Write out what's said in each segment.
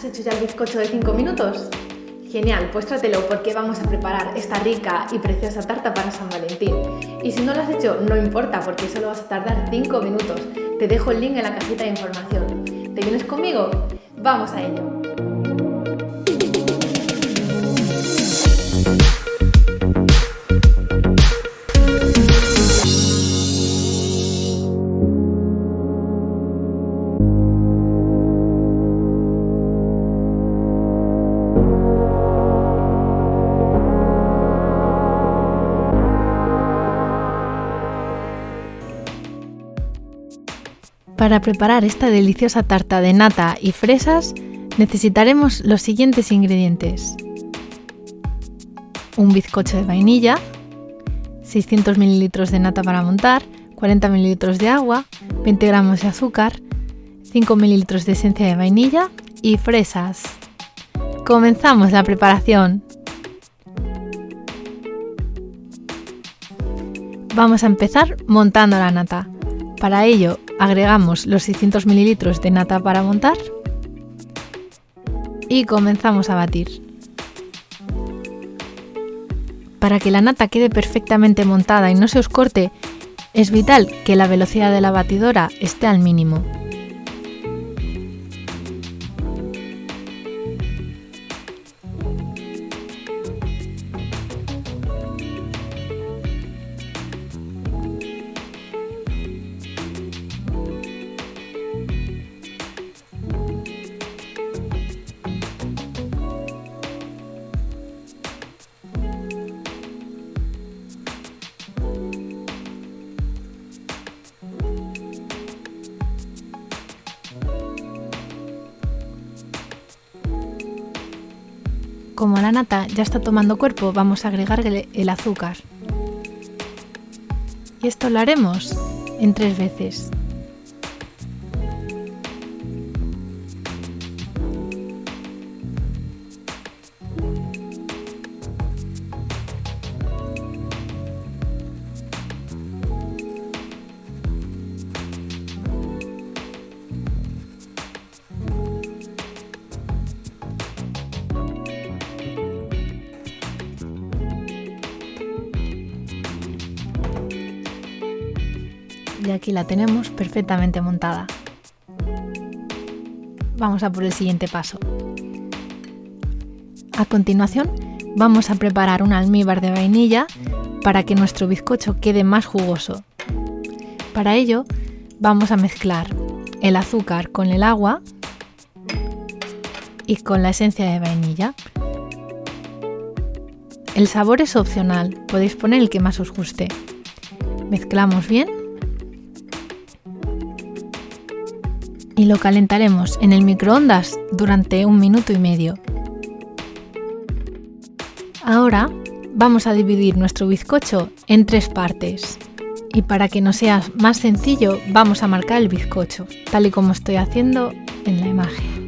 hecho ya el bizcocho de 5 minutos? Genial, pues trátelo porque vamos a preparar esta rica y preciosa tarta para San Valentín. Y si no lo has hecho, no importa porque solo vas a tardar 5 minutos. Te dejo el link en la cajita de información. ¿Te vienes conmigo? ¡Vamos a ello! Para preparar esta deliciosa tarta de nata y fresas necesitaremos los siguientes ingredientes: un bizcocho de vainilla, 600 ml de nata para montar, 40 ml de agua, 20 gramos de azúcar, 5 ml de esencia de vainilla y fresas. ¡Comenzamos la preparación! Vamos a empezar montando la nata. Para ello agregamos los 600 ml de nata para montar y comenzamos a batir. Para que la nata quede perfectamente montada y no se os corte, es vital que la velocidad de la batidora esté al mínimo. Como la nata ya está tomando cuerpo, vamos a agregarle el azúcar. Y esto lo haremos en 3 veces. Y aquí la tenemos perfectamente montada. Vamos a por el siguiente paso. A continuación, vamos a preparar un almíbar de vainilla para que nuestro bizcocho quede más jugoso. Para ello, vamos a mezclar el azúcar con el agua y con la esencia de vainilla. El sabor es opcional, podéis poner el que más os guste. Mezclamos bien y lo calentaremos en el microondas durante 1 minuto y medio. Ahora vamos a dividir nuestro bizcocho en 3 partes y para que nos sea más sencillo vamos a marcar el bizcocho, tal y como estoy haciendo en la imagen.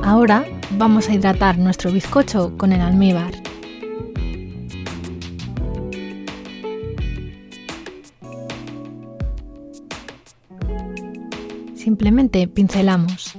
Ahora vamos a hidratar nuestro bizcocho con el almíbar. Simplemente pincelamos.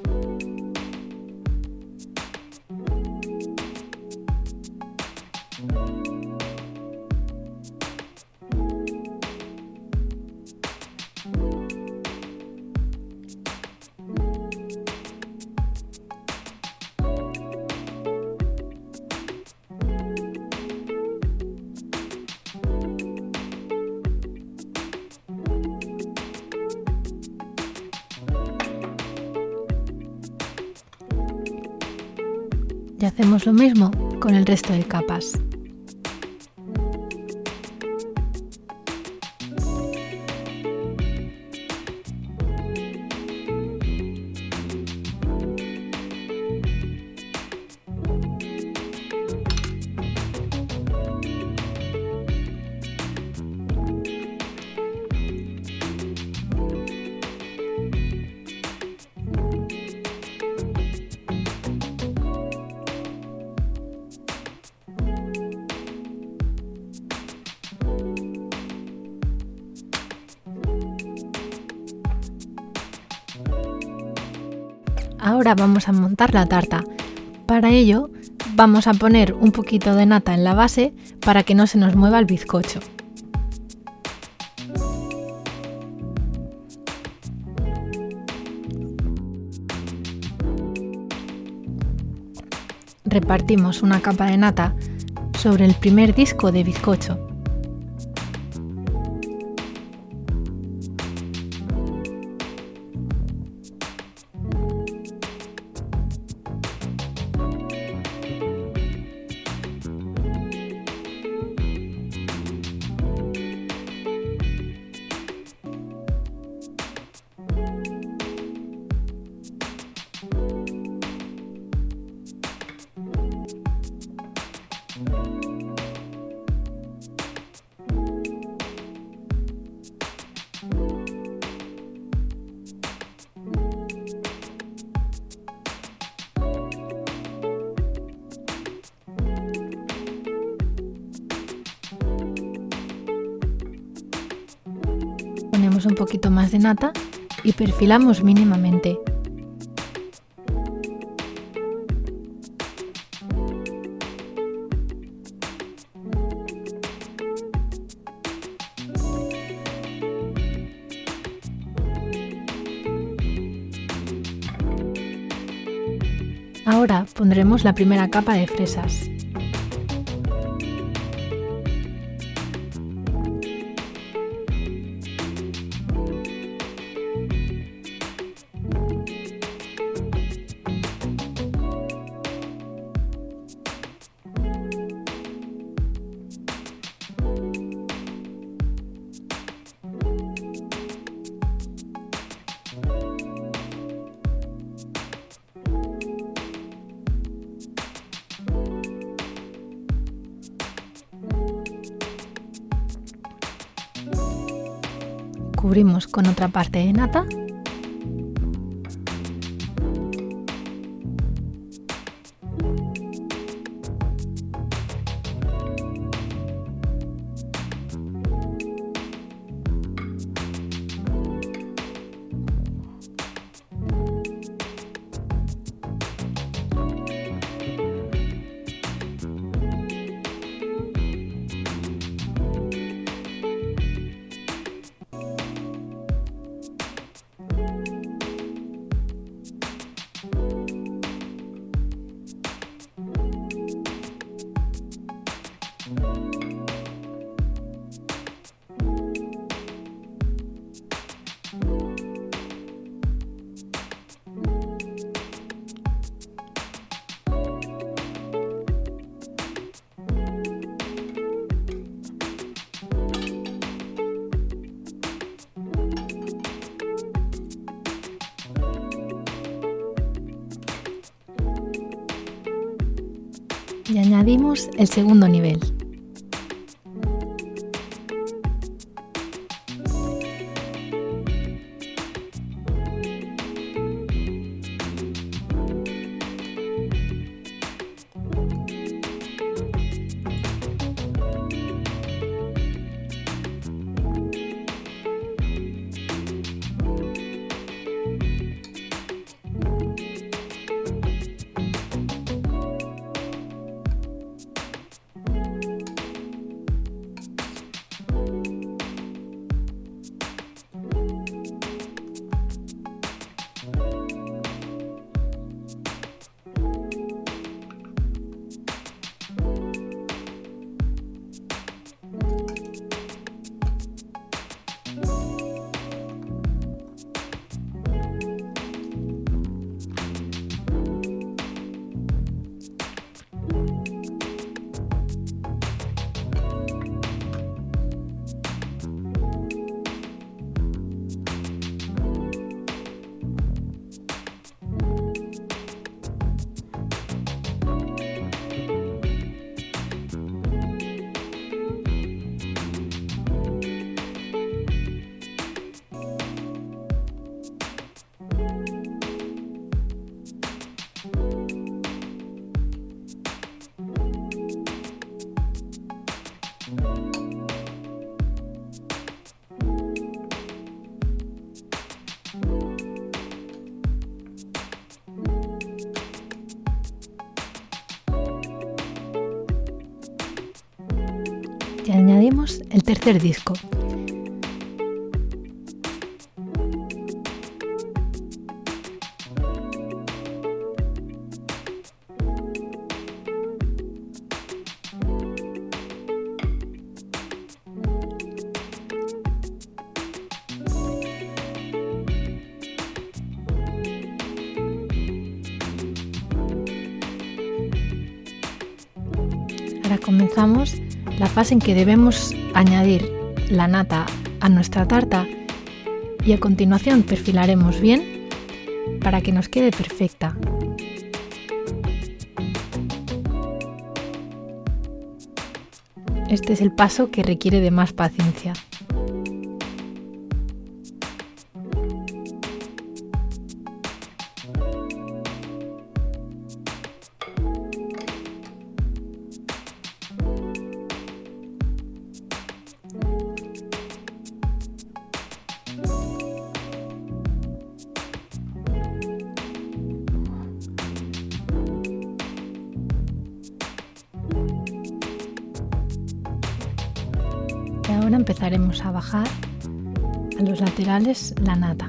Y hacemos lo mismo con el resto de capas. Ahora vamos a montar la tarta. Para ello vamos a poner un poquito de nata en la base para que no se nos mueva el bizcocho. Repartimos una capa de nata sobre el primer disco de bizcocho. Ponemos un poquito más de nata y perfilamos mínimamente. Ahora pondremos la primera capa de fresas. Cubrimos con otra parte de nata . Y añadimos el segundo nivel. Y añadimos el tercer disco. Ahora comenzamos la fase en que debemos añadir la nata a nuestra tarta y a continuación perfilaremos bien para que nos quede perfecta. Este es el paso que requiere de más paciencia. Y ahora empezaremos a bajar a los laterales la nata.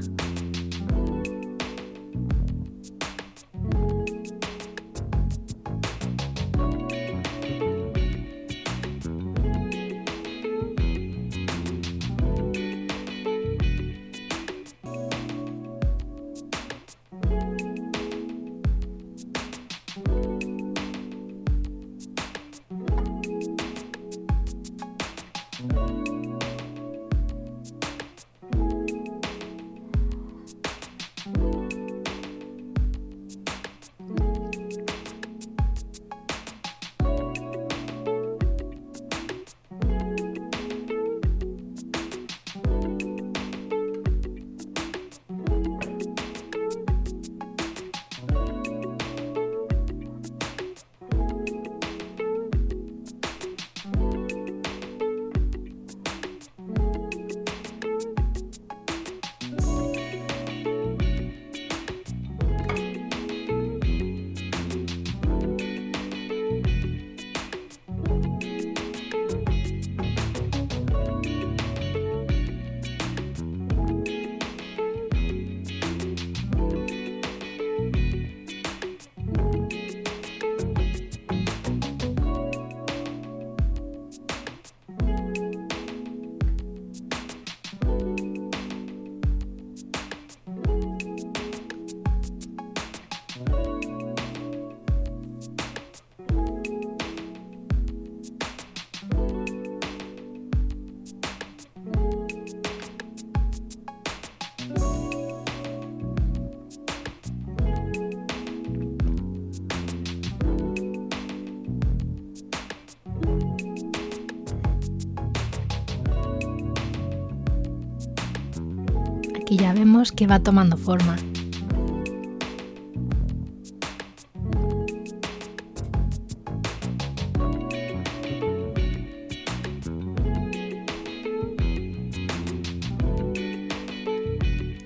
Aquí ya vemos que va tomando forma.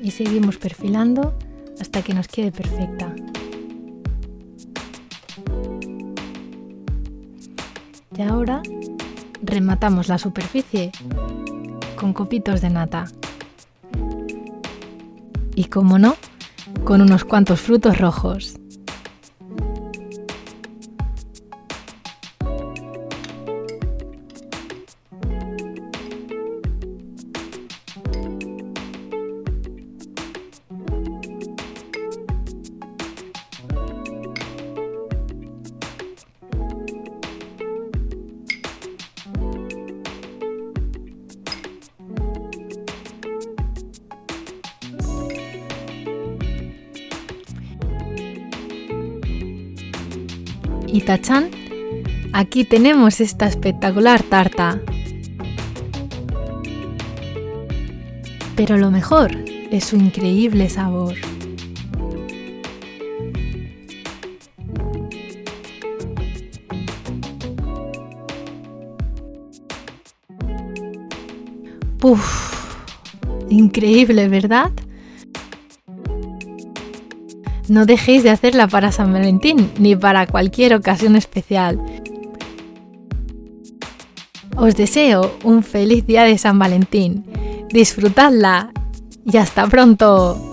Y seguimos perfilando hasta que nos quede perfecta. Y ahora rematamos la superficie con copitos de nata. Y como no, con unos cuantos frutos rojos. Y tachán, aquí tenemos esta espectacular tarta. Pero lo mejor es su increíble sabor. ¡Puf! Increíble, ¿verdad? No dejéis de hacerla para San Valentín ni para cualquier ocasión especial. Os deseo un feliz día de San Valentín. Disfrutadla y hasta pronto.